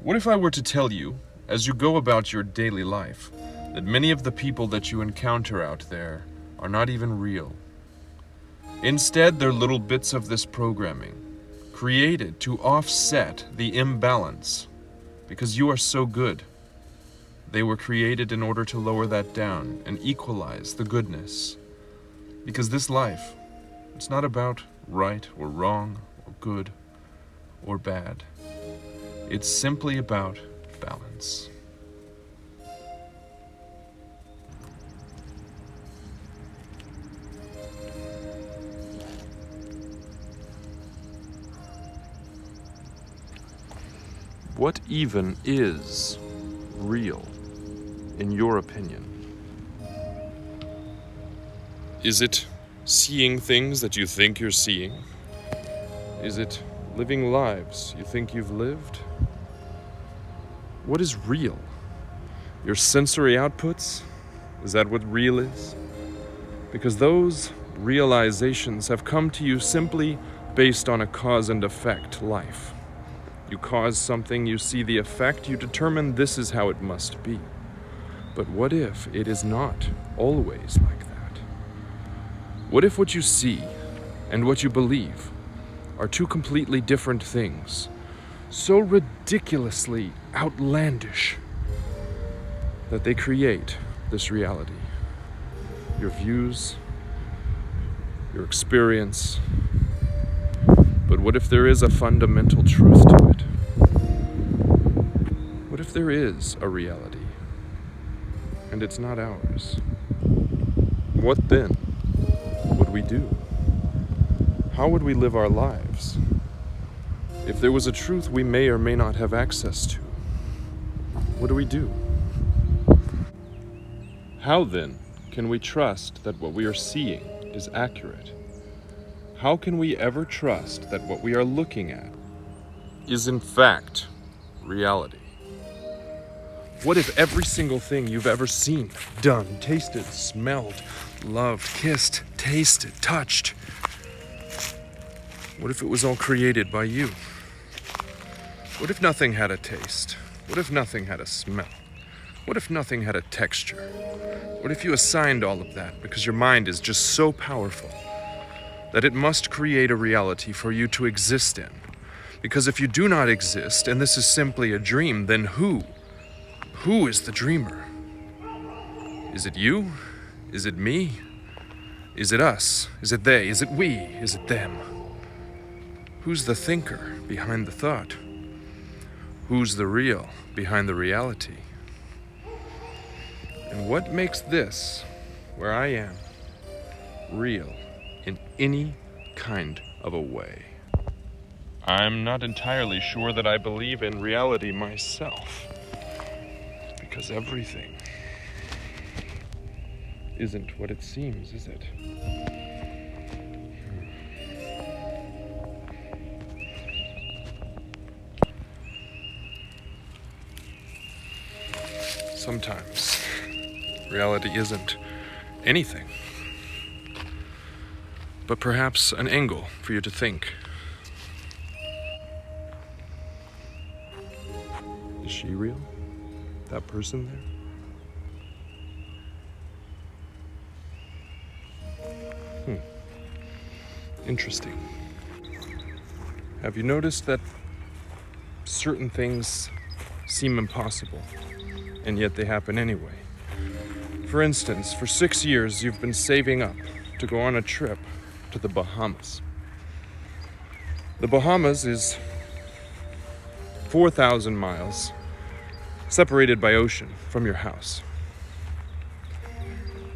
What if I were to tell you, as you go about your daily life, that many of the people that you encounter out there are not even real? Instead, they're little bits of this programming, created to offset the imbalance, because you are so good. They were created in order to lower that down and equalize the goodness. Because this life, it's not about right or wrong or good or bad. It's simply about balance. What even is real, in your opinion? Is it seeing things that you think you're seeing? Is it living lives you think you've lived? What is real? Your sensory outputs? Is that what real is? Because those realizations have come to you simply based on a cause and effect life. You cause something, you see the effect, you determine this is how it must be. But what if it is not always like that? What if what you see and what you believe are two completely different things, so ridiculously outlandish that they create this reality? Your views, your experience. But what if there is a fundamental truth to it? What if there is a reality and it's not ours? What then would we do? How would we live our lives if there was a truth we may or may not have access to? What do we do? How then can we trust that what we are seeing is accurate? How can we ever trust that what we are looking at is in fact reality? What if every single thing you've ever seen, done, tasted, smelled, loved, kissed, tasted, touched, what if it was all created by you? What if nothing had a taste? What if nothing had a smell? What if nothing had a texture? What if you assigned all of that because your mind is just so powerful that it must create a reality for you to exist in? Because if you do not exist, and this is simply a dream, then who? Who is the dreamer? Is it you? Is it me? Is it us? Is it they? Is it we? Is it them? Who's the thinker behind the thought? Who's the real behind the reality? And what makes this, where I am, real in any kind of a way? I'm not entirely sure that I believe in reality myself, because everything isn't what it seems, is it? Sometimes reality isn't anything, but perhaps an angle for you to think. Is she real? That person there? Interesting. Have you noticed that certain things seem impossible, and yet they happen anyway? For instance, for 6 years you've been saving up to go on a trip to the Bahamas. The Bahamas is 4,000 miles separated by ocean from your house.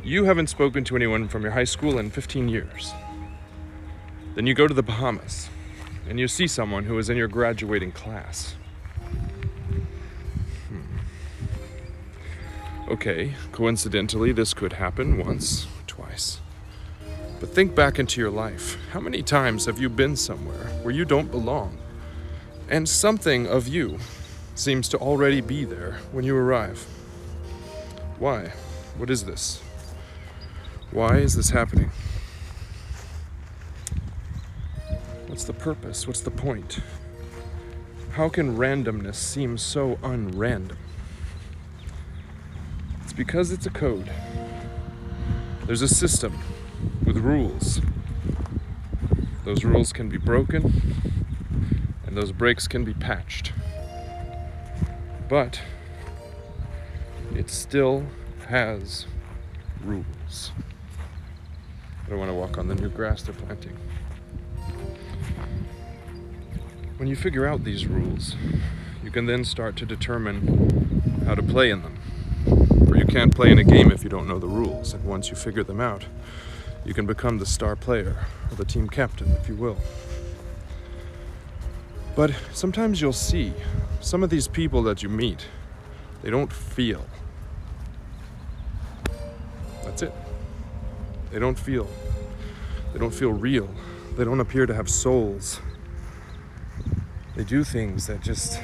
You haven't spoken to anyone from your high school in 15 years. Then you go to the Bahamas and you see someone who is in your graduating class. Okay, coincidentally, this could happen once, twice. But think back into your life. How many times have you been somewhere where you don't belong, and something of you seems to already be there when you arrive? Why? What is this? Why is this happening? What's the purpose? What's the point? How can randomness seem so unrandom? It's because it's a code. There's a system with rules. Those rules can be broken, and those breaks can be patched. But it still has rules. I don't want to walk on the new grass they're planting. When you figure out these rules, you can then start to determine how to play in them. For you can't play in a game if you don't know the rules, and once you figure them out, you can become the star player, or the team captain, if you will. But sometimes you'll see some of these people that you meet, they don't feel. That's it. They don't feel. They don't feel real. They don't appear to have souls. They do things that just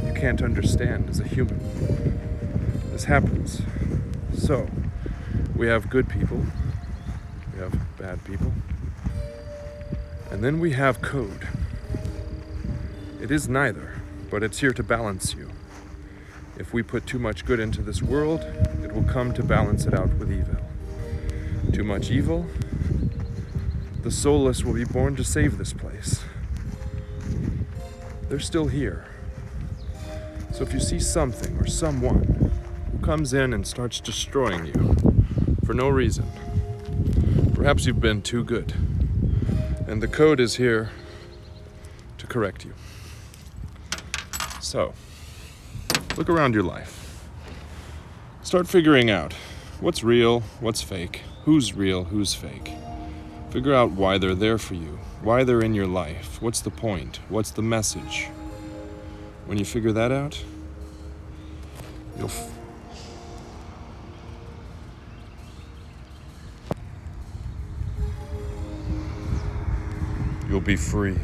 you can't understand as a human. This happens. So, we have good people, we have bad people, and then we have code. It is neither, but it's here to balance you. If we put too much good into this world, it will come to balance it out with evil. Too much evil, the soulless will be born to save this place. They're still here. So if you see something or someone who comes in and starts destroying you for no reason, perhaps you've been too good, and the code is here to correct you. So, look around your life. Start figuring out what's real, what's fake, who's real, who's fake. Figure out why they're there for you, why they're in your life, what's the point, what's the message. When you figure that out, you'll be free.